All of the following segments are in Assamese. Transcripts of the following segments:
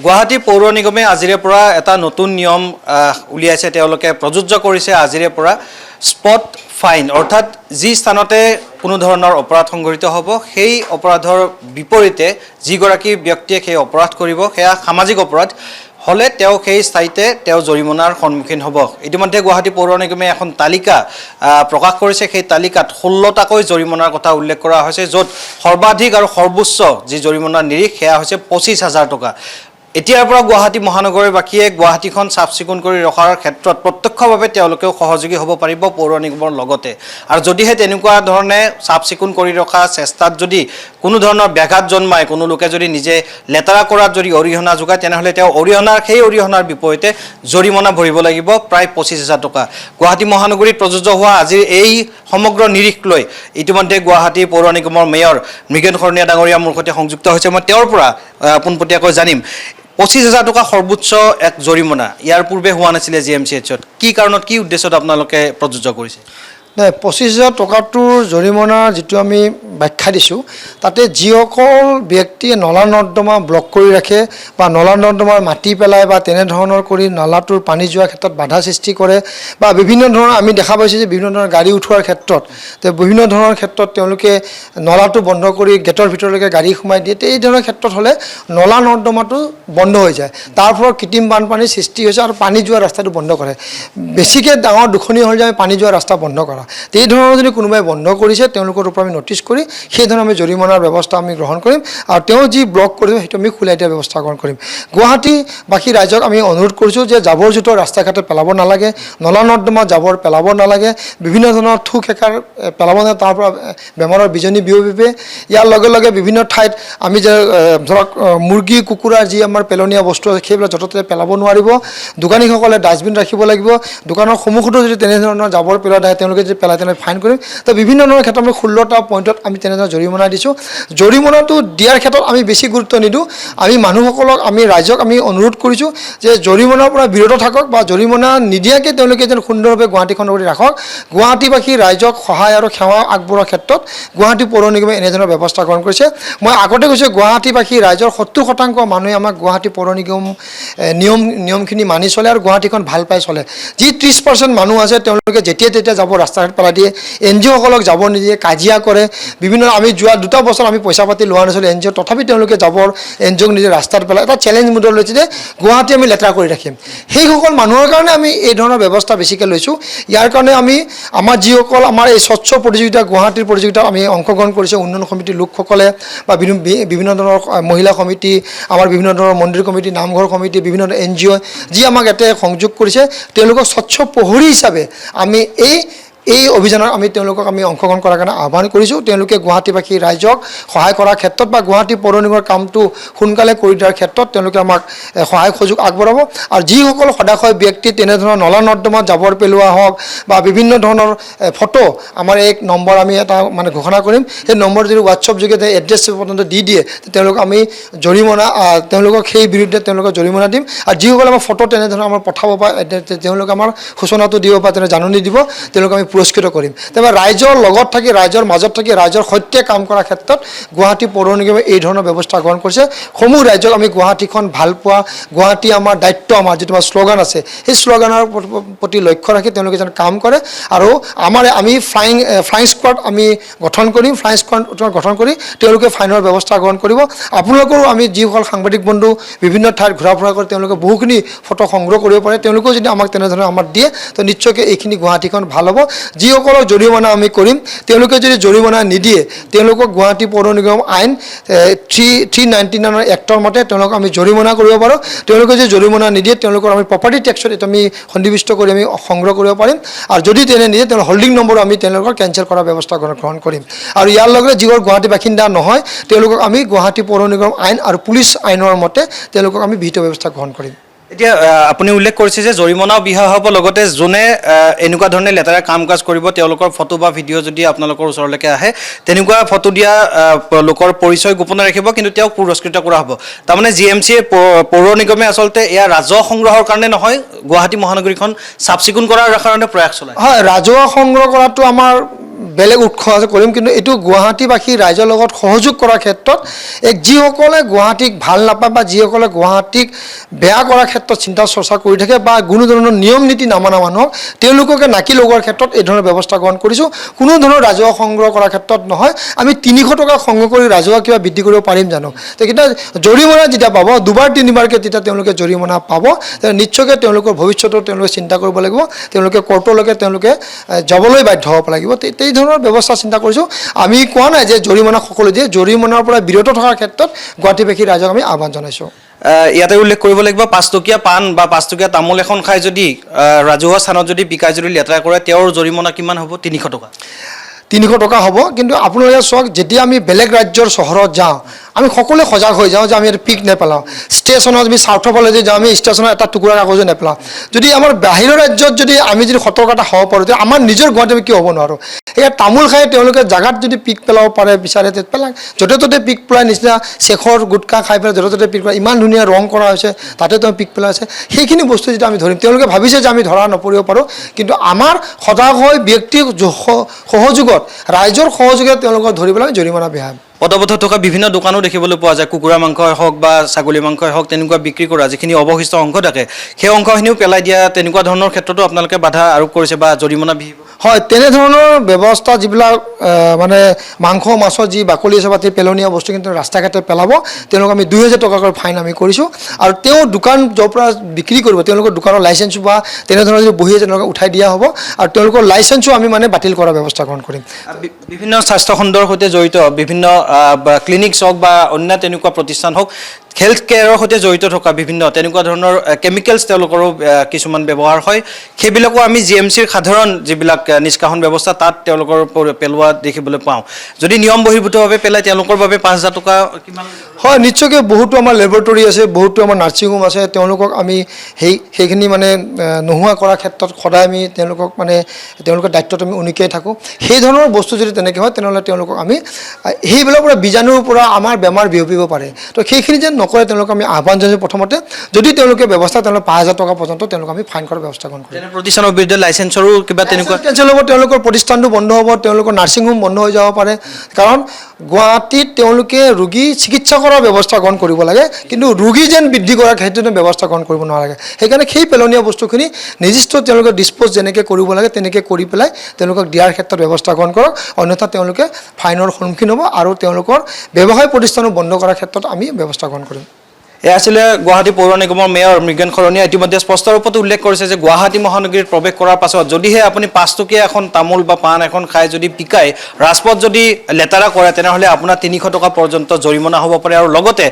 গুৱাহাটী পৌৰ নিগমে আজিৰে পৰা এটা নতুন নিয়ম উলিয়াইছে তেওঁলোকে প্ৰযোজ্য কৰিছে আজিৰে পৰা স্পট ফাইন অৰ্থাৎ যি স্থানতে কোনো ধৰণৰ অপৰাধ সংঘটিত হ'ব সেই অপৰাধৰ বিপৰীতে যিগৰাকী ব্যক্তিয়ে সেই অপৰাধ কৰিব সেয়া সামাজিক অপৰাধ হলে তেওঁ সেই স্থায়ীতে তেওঁ জৰিমনাৰ সন্মুখীন হ'ব ইতিমধ্যে গুৱাহাটী পৌৰ নিগমে এখন তালিকা প্ৰকাশ কৰিছে সেই তালিকাত 16টাকৈ জৰিমনাৰ কথা উল্লেখ কৰা হৈছে য'ত সৰ্বাধিক আৰু সৰ্বোচ্চ যি জৰিমনাৰ নিৰিখ সেয়া হৈছে 25,000 টকা এতিয়াৰ পৰা গুৱাহাটী মহানগৰবাসীয়ে গুৱাহাটীখন চাফ চিকুণ কৰি ৰখাৰ ক্ষেত্ৰত প্ৰত্যক্ষভাৱে তেওঁলোকেও সহযোগী হ'ব পাৰিব পৌৰ নিগমৰ লগতে আৰু যদিহে তেনেকুৱা ধৰণে চাফ চিকুণ কৰি ৰখা চেষ্টাত যদি কোনো ধৰণৰ ব্যাঘাত জন্মায় কোনো লোকে যদি নিজে লেতেৰা কৰাত যদি অৰিহণা যোগায় তেনেহ'লে তেওঁ সেই অৰিহণাৰ বিপৰীতে জৰিমনা ভৰিব লাগিব প্ৰায় 25,000 টকা গুৱাহাটী মহানগৰীত প্ৰযোজ্য হোৱা আজিৰ এই সমগ্ৰ নিৰিখ লৈ ইতিমধ্যে গুৱাহাটী পৌৰ নিগমৰ মেয়ৰ মৃগেন শৰণীয়া ডাঙৰীয়া মোৰ সৈতে সংযুক্ত হৈছে মই তেওঁৰ পৰা পোনপটীয়াকৈ জানিম 25,000 টকা সৰ্বোচ্চ এক জৰিমনা ইয়াৰ পূৰ্বে হোৱা নাছিলে জিএমচিএইচত কি কাৰণত কি উদ্দেশ্যত আপোনালোকে প্ৰযোজ্য কৰিছে নাই 25,000 টকাটোৰ জৰিমনা যিটো আমি ব্যাখ্যা দিছোঁ তাতে যিসকল ব্যক্তিয়ে নলা নৰ্দমা ব্লক কৰি ৰাখে বা নলা নৰ্দমাৰ মাটি পেলায় বা তেনেধৰণৰ কৰি নলাটোৰ পানী যোৱাৰ ক্ষেত্ৰত বাধা সৃষ্টি কৰে বা বিভিন্ন ধৰণৰ আমি দেখা পাইছোঁ যে বিভিন্ন ধৰণৰ গাড়ী উঠোৱাৰ ক্ষেত্ৰত বিভিন্ন ধৰণৰ ক্ষেত্ৰত তেওঁলোকে নলাটো বন্ধ কৰি গেটৰ ভিতৰলৈকে গাড়ী সোমাই দিয়ে এই ধৰণৰ ক্ষেত্ৰত হ'লে নলা নৰ্দমাটো বন্ধ হৈ যায় তাৰ ফলত কৃত্ৰিম বানপানীৰ সৃষ্টি হৈছে আৰু পানী যোৱা ৰাস্তাটো বন্ধ কৰে বেছিকৈ ডাঙৰ দুখনি হ'ল যে আমি পানী যোৱা ৰাস্তা বন্ধ কৰা এই ধৰণৰ যদি কোনোবাই বন্ধ কৰিছে তেওঁলোকৰ ওপৰত আমি নটিচ কৰি সেই ধৰণৰ আমি জৰিমনাৰ ব্যৱস্থা আমি গ্ৰহণ কৰিম আৰু তেওঁ যি ব্লক কৰিব সেইটো আমি খুলাই দিয়া ব্যৱস্থা গ্ৰহণ কৰিম গুৱাহাটীবাসী ৰাইজক আমি অনুৰোধ কৰিছোঁ যে জাবৰ জোঁথৰ ৰাস্তা ঘাটে পেলাব নালাগে নলা নৰ্দমা জাবৰ পেলাব নালাগে বিভিন্ন ধৰণৰ থু খেকাৰ পেলাব নালাগে তাৰ পৰা বেমাৰৰ বিজনী বিয়পিব ইয়াৰ লগে লগে বিভিন্ন ঠাইত আমি যে ধৰক মুৰ্গী কুকুৰাৰ যি আমাৰ পেলনীয়া বস্তু আছে সেইবিলাক য'তে ত'তে পেলাব নোৱাৰিব দোকানীসকলে ডাষ্টবিন ৰাখিব লাগিব দোকানৰ সন্মুখতো যদি তেনেধৰণৰ জাবৰ পেলোৱা থাকে তেওঁলোকে যদি পেলাই তেনেকৈ ফাইন কৰিম তো বিভিন্ন ধৰণৰ ক্ষেত্ৰত আমি 16টা পইণ্টত আমি তেনেধৰণৰ জৰিমনা দিছোঁ জৰিমনাটো দিয়াৰ ক্ষেত্ৰত আমি বেছি গুৰুত্ব নিদিওঁ আমি মানুহসকলক আমি ৰাইজক আমি অনুৰোধ কৰিছোঁ যে জৰিমনাৰ পৰা বিৰত থাকক বা জৰিমনা নিদিয়াকৈ তেওঁলোকে যেন সুন্দৰভাৱে গুৱাহাটীখন কৰি ৰাখক গুৱাহাটীবাসী ৰাইজক সহায় আৰু সেৱা আগবঢ়োৱাৰ ক্ষেত্ৰত গুৱাহাটী পৌৰ নিগমে এনেধৰণৰ ব্যৱস্থা গ্ৰহণ কৰিছে মই আগতে কৈছোঁ গুৱাহাটীবাসী ৰাইজৰ 70% মানুহে আমাক গুৱাহাটী পৌৰ নিগম নিয়মখিনি মানি চলে আৰু গুৱাহাটীখন ভাল পাই চলে যি 30% মানুহ আছে তেওঁলোকে যেতিয়া তেতিয়া যাব ৰাস্তা ঘাট পেলাই দিয়ে NGOসকলক যাব নিদিয়ে কাজিয়া কৰে বিভিন্ন আমি যোৱা 2 বছৰ আমি পইচা পাতি লোৱা নাছিলোঁ NGO তথাপি তেওঁলোকে যাবৰ NGOক নিজে ৰাস্তাত পেলাই এটা চেলেঞ্জ মুডত লৈছে যে গুৱাহাটী আমি লেতেৰা কৰি ৰাখিম সেইসকল মানুহৰ কাৰণে আমি এই ধৰণৰ ব্যৱস্থা বেছিকৈ লৈছোঁ ইয়াৰ কাৰণে আমি আমাৰ যিসকল আমাৰ এই স্বচ্ছ প্ৰতিযোগিতা গুৱাহাটীৰ প্ৰতিযোগিতাত আমি অংশগ্ৰহণ কৰিছোঁ উন্নয়ন সমিতিৰ লোকসকলে বা বিভিন্ন ধৰণৰ মহিলা সমিতি আমাৰ বিভিন্ন ধৰণৰ মন্দিৰ কমিটি নামঘৰ কমিটি বিভিন্ন ধৰণৰ NGO যি আমাক ইয়াতে সংযোগ কৰিছে তেওঁলোকক স্বচ্ছ প্ৰহৰী হিচাপে আমি এই অভিযানত আমি তেওঁলোকক আমি অংশগ্ৰহণ কৰাৰ কাৰণে আহ্বান কৰিছোঁ তেওঁলোকে গুৱাহাটীবাসী ৰাইজক সহায় কৰাৰ ক্ষেত্ৰত বা গুৱাহাটী পৌৰ নিগমৰ কামটো সোনকালে কৰি দিয়াৰ ক্ষেত্ৰত তেওঁলোকে আমাক সহায় সুযোগ আগবঢ়াব আৰু যিসকল সদাশয় ব্যক্তি তেনেধৰণৰ নলা নৰ্দমাত জাবৰ পেলোৱা হওক বা বিভিন্ন ধৰণৰ ফটো আমাৰ এক নম্বৰ আমি এটা মানে ঘোষণা কৰিম সেই নম্বৰ যদি হোৱাটছআপ যোগে এড্ৰেছ পৰ্যন্ত দি দিয়ে তেওঁলোকক আমি জৰিমনা তেওঁলোকক সেই বিৰুদ্ধে তেওঁলোকক জৰিমনা দিম আৰু যিসকলে আমাৰ ফটো তেনেধৰণৰ আমাৰ পঠাব পাৰে তেওঁলোকে আমাৰ সূচনাটো দিব বা তেনে জাননী দিব তেওঁলোকক আমি পুৰস্কৃত কৰিম তাৰপৰা ৰাইজৰ লগত থাকি ৰাইজৰ মাজত থাকি ৰাইজৰ সৈতে কাম কৰাৰ ক্ষেত্ৰত গুৱাহাটী পৌৰ নিগমে এই ধৰণৰ ব্যৱস্থা গ্ৰহণ কৰিছে সমূহ ৰাইজক আমি গুৱাহাটীখন ভাল পোৱা গুৱাহাটী আমাৰ দায়িত্ব আমাৰ যিটো আমাৰ শ্লোগান আছে সেই শ্লোগানৰ প্ৰতি লক্ষ্য ৰাখি তেওঁলোকে যেন কাম কৰে আৰু আমি ফ্লাইং স্কোৱাড আমি গঠন কৰিম ফ্লাইং স্কোৱাড গঠন কৰি তেওঁলোকে ফাইনৰ ব্যৱস্থা গ্ৰহণ কৰিব আপোনালোকৰো আমি যিসকল সাংবাদিক বন্ধু বিভিন্ন ঠাইত ঘূৰা ফুৰা কৰি তেওঁলোকে বহুখিনি ফটো সংগ্ৰহ কৰিব পাৰে তেওঁলোকেও যদি আমাক তেনেধৰণে আমাক দিয়ে তো নিশ্চয়কৈ এইখিনি গুৱাহাটীখন ভাল হ'ব যিসকলক জৰিমনা আমি কৰিম তেওঁলোকে যদি জৰিমনা নিদিয়ে তেওঁলোকক গুৱাহাটী পৌৰ নিগম আইন 399 এক্টৰ মতে তেওঁলোকক আমি জৰিমনা কৰিব পাৰোঁ তেওঁলোকে যদি জৰিমনা নিদিয়ে তেওঁলোকৰ আমি প্ৰপাৰ্টি টেক্সত এইটো আমি সন্নিৱিষ্ট কৰি আমি সংগ্ৰহ কৰিব পাৰিম আৰু যদি তেনে নিদিয়ে তেওঁলোকৰ হোল্ডিং নম্বৰ আমি তেওঁলোকৰ কেঞ্চেল কৰাৰ ব্যৱস্থা গ্ৰহণ কৰিম আৰু ইয়াৰ লগে যিবোৰ গুৱাহাটী বাসিন্দা নহয় তেওঁলোকক আমি গুৱাহাটী পৌৰ নিগম আইন আৰু পুলিচ আইনৰ মতে তেওঁলোকক আমি বিহিত ব্যৱস্থা গ্ৰহণ কৰিম এতিয়া আপুনি উল্লেখ কৰিছে যে জৰিমনাও বিহা হ'ব লগতে যোনে এনেকুৱা ধৰণে লেতেৰা কাম কাজ কৰিব তেওঁলোকৰ ফটো বা ভিডিঅ' যদি আপোনালোকৰ ওচৰলৈকে আহে তেনেকুৱা ফটো দিয়া লোকৰ পৰিচয় গোপনে ৰাখিব কিন্তু তেওঁক পুৰস্কৃত কৰা হ'ব তাৰমানে জিএমচিয়ে পৌৰ নিগমে আচলতে এয়া ৰাজহ সংগ্ৰহৰ কাৰণে নহয় গুৱাহাটী মহানগৰীখন চাফ চিকুণ কৰাৰ কাৰণে প্ৰয়াস চলায় হয় ৰাজহ সংগ্ৰহ কৰাটো আমাৰ বেলেগ উৎস আছে কৰিম, কিন্তু এইটো গুৱাহাটীবাসী ৰাইজৰ লগত সহযোগ কৰাৰ ক্ষেত্ৰত যিসকলে গুৱাহাটীক ভাল নাপায় বা যিসকলে গুৱাহাটীক বেয়া কৰাৰ ক্ষেত্ৰত চিন্তা চৰ্চা কৰি থাকে বা কোনো ধৰণৰ নিয়ম নীতি নামানা মানুহক তেওঁলোককে নাকি লগোৱাৰ ক্ষেত্ৰত এই ধৰণৰ ব্যৱস্থা গ্ৰহণ কৰিছোঁ। কোনো ধৰণৰ ৰাজহুৱা সংগ্ৰহ কৰাৰ ক্ষেত্ৰত নহয়। আমি 300 টকা সংগ্ৰহ কৰি ৰাজহুৱা কিবা বৃদ্ধি কৰিব পাৰিম জানো? তেতিয়া জৰিমনা যেতিয়া পাব, দুবাৰ তিনিবাৰকৈ তেতিয়া তেওঁলোকে জৰিমনা পাব, নিশ্চয়কৈ তেওঁলোকৰ ভৱিষ্যতৰ তেওঁলোকে চিন্তা কৰিব লাগিব। তেওঁলোকে কোৰ্টলৈকে তেওঁলোকে যাবলৈ বাধ্য হ'ব লাগিব। এই ধৰণৰ ব্যৱস্থা চিন্তা কৰিছোঁ। আমি কোৱা নাই যে জৰিমনা সকলো দিয়ে, জৰিমনাৰ পৰা বিৰত থকাৰ ক্ষেত্ৰত গুৱাহাটীবাসী ৰাইজক আমি আহ্বান জনাইছোঁ। ইয়াতে উল্লেখ কৰিব লাগিব 5 টকীয়া পাণ বা 5 টকীয়া তামোল এখন খাই যদি ৰাজহুৱা স্থানত যদি পিকাই যদি লেতেৰা কৰে তেওঁৰ জৰিমনা কিমান হ'ব? 300 টকা। 300 টকা হ'ব। কিন্তু আপোনালোকে চাওক, যেতিয়া আমি বেলেগ ৰাজ্যৰ চহৰত যাওঁ, আমি সকলোৱে সজাগ হৈ যাওঁ যে আমি ইয়াত পিক নেপেলাওঁ। ষ্টেচনত আমি চাউথৰ ফালে যদি যাওঁ, আমি ষ্টেচনত এটা টুকুৰা কাগজো নেপেলাওঁ। যদি আমাৰ বাহিৰৰ ৰাজ্যত যদি আমি যদি সতৰ্কতা হ'ব পাৰোঁ, তেতিয়া আমাৰ নিজৰ গুৱাহাটীত আমি কিয় হ'ব নোৱাৰোঁ? এয়া তামোল খাই তেওঁলোকে জাগাত যদি পিক পেলাব পাৰে বিচাৰে, পেলাক। য'তে ত'তে পিক পেলাই নিচিনা শেখৰ গুটখা খাই পেলাই য'তে ত'তে পিক পেলাই, ইমান ধুনীয়া ৰং কৰা হৈছে, তাতে তেওঁ পিক পেলাই আছে। সেইখিনি বস্তু যেতিয়া আমি ধৰিম, তেওঁলোকে ভাবিছে যে আমি ধৰা নপৰিব পাৰোঁ। কিন্তু আমাৰ সজাগ হৈ ব্যক্তিৰ সহযোগত, ৰাইজৰ সহযোগত তেওঁলোকক ধৰি পেলাই জৰিমনা বিহাম। পদপথত থকা বিভিন্ন দোকানো দেখিবলৈ পোৱা যায়। কুকুৰা মাংসই হওক বা ছাগলী মাংসই হওক, তেনেকুৱা বিক্ৰী কৰা যিখিনি অৱশিষ্ট অংশ থাকে, সেই অংশখিনিও পেলাই দিয়া, তেনেকুৱা ধৰণৰ ক্ষেত্ৰতো আপোনালোকে বাধা আৰোপ কৰিছে বা জৰিমনা বিহিব? হয়, তেনেধৰণৰ ব্যৱস্থা যিবিলাক মানে মাংস মাছৰ যি বাকলি আছে বা পেলনীয়া বস্তু কিন্তু ৰাস্তা ঘাটে পেলাব, তেওঁলোকক আমি 2000 টকাকৈ ফাইন আমি কৰিছোঁ। আৰু তেওঁ দোকান য'ৰ পৰা বিক্ৰী কৰিব, তেওঁলোকৰ দোকানৰ লাইচেঞ্চ বা তেনেধৰণৰ যদি বহি আছে তেওঁলোকক উঠাই দিয়া হ'ব। আৰু তেওঁলোকৰ লাইচেঞ্চো আমি মানে বাতিল কৰাৰ ব্যৱস্থা গ্ৰহণ কৰিম। বিভিন্ন স্বাস্থ্যখণ্ডৰ সৈতে জড়িত বিভিন্ন ক্লিনিকছ হওক বা অন্য তেনেকুৱা প্ৰতিষ্ঠান হওক, হেল্থ কেয়াৰৰ সৈতে জড়িত থকা বিভিন্ন তেনেকুৱা ধৰণৰ কেমিকেলছ তেওঁলোকৰো কিছুমান ব্যৱহাৰ হয়। সেইবিলাকো আমি GMCৰ সাধাৰণ যিবিলাক নিষ্কাশন ব্যৱস্থা, তাত তেওঁলোকৰ পেলোৱা দেখিবলৈ পাওঁ। যদি নিয়ম বহিৰ্ভূতভাৱে পেলাই তেওঁলোকৰ বাবে 5000 টকা কিমান? হয়, নিশ্চয়কৈ বহুতো আমাৰ লেবৰেটৰী আছে, বহুতো আমাৰ নাৰ্ছিং হোম আছে, তেওঁলোকক আমি সেইখিনি মানে নোহোৱা কৰাৰ ক্ষেত্ৰত সদায় আমি তেওঁলোকৰ দায়িত্বত আমি উনিকিয়াই থাকোঁ। সেই ধৰণৰ বস্তু যদি তেনেকৈ হয়, তেনেহ'লে তেওঁলোকক আমি সেইবিলাকৰ পৰা বীজাণুৰ পৰা আমাৰ বেমাৰ বিয়পিব পাৰে। তো সেইখিনি যেন নকৰে তেওঁলোকক আমি আহ্বান জনাইছোঁ। প্ৰথমতে যদি তেওঁলোকে ব্যৱস্থা, তেওঁলোকে 5000 টকা পৰ্যন্ত তেওঁলোকক আমি ফাইন কৰাৰ ব্যৱস্থা গ্ৰহণ কৰিম। প্ৰতিষ্ঠানৰ বিৰুদ্ধে লাইচেঞ্চৰো কিবা তেনেকুৱা কেঞ্চেল হ'ব, তেওঁলোকৰ প্ৰতিষ্ঠানটো বন্ধ হ'ব, তেওঁলোকৰ নাৰ্ছিং হোম বন্ধ হৈ যাব পাৰে। কাৰণ গুৱাহাটীত তেওঁলোকে ৰোগী চিকিৎসা কৰাৰ ব্যৱস্থা গ্ৰহণ কৰিব লাগে, কিন্তু ৰোগী যেন বৃদ্ধি কৰাৰ ক্ষেত্ৰত ব্যৱস্থা গ্ৰহণ কৰিব নালাগে। সেইকাৰণে সেই পেলনীয়া বস্তুখিনি নিৰ্দিষ্ট তেওঁলোকে ডিছপ'জ যেনেকৈ কৰিব লাগে তেনেকৈ কৰি পেলাই তেওঁলোকক দিয়াৰ ক্ষেত্ৰত ব্যৱস্থা গ্ৰহণ কৰক, অন্যথা তেওঁলোকে ফাইনৰ সন্মুখীন হ'ব আৰু তেওঁলোকৰ ব্যৱসায় প্ৰতিষ্ঠানো বন্ধ কৰাৰ ক্ষেত্ৰত আমি ব্যৱস্থা গ্ৰহণ কৰিম। এয়া আছিলে গুৱাহাটী পৌৰ নিগমৰ মেয়ৰ মৃগেন শৰণীয়া। ইতিমধ্যে স্পষ্ট ৰূপত উল্লেখ কৰিছে যে গুৱাহাটী মহানগৰীত প্ৰৱেশ কৰাৰ পাছত যদিহে আপুনি 5 টকীয়া এখন তামোল বা পাণ এখন খাই যদি পিকাই ৰাজপথ যদি লেতেৰা কৰে, তেনেহ'লে আপোনাৰ 300 টকা পৰ্যন্ত জৰিমনা হ'ব পাৰে আৰু লগতে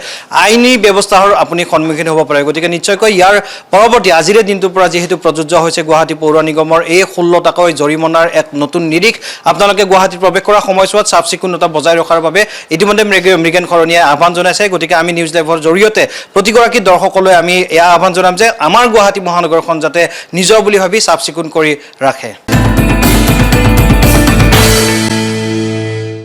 আইনী ব্যৱস্থাৰ আপুনি সন্মুখীন হ'ব পাৰে। গতিকে নিশ্চয়কৈ ইয়াৰ পৰৱৰ্তী আজিৰে দিনটোৰ পৰা যিহেতু প্ৰযোজ্য হৈছে গুৱাহাটী পৌৰ নিগমৰ এই 16 টকাকৈ জৰিমনাৰ এক নতুন নিৰিখ, আপোনালোকে গুৱাহাটীত প্ৰৱেশ কৰা সময়ছোৱাত চাফ চিকুণতা বজাই ৰখাৰ বাবে ইতিমধ্যে মৃগেন শৰণীয়াই আহ্বান জনাইছে। গতিকে আমি নিউজ লাইভৰ জৰিয়তে প্ৰতিগৰাকী দৰ্শকলৈ আমি এয়া আহ্বান জনাম যে আমাৰ গুৱাহাটী মহানগৰখন যাতে নিজৰ বুলি ভাবি চাফ চিকুণ কৰি ৰাখে।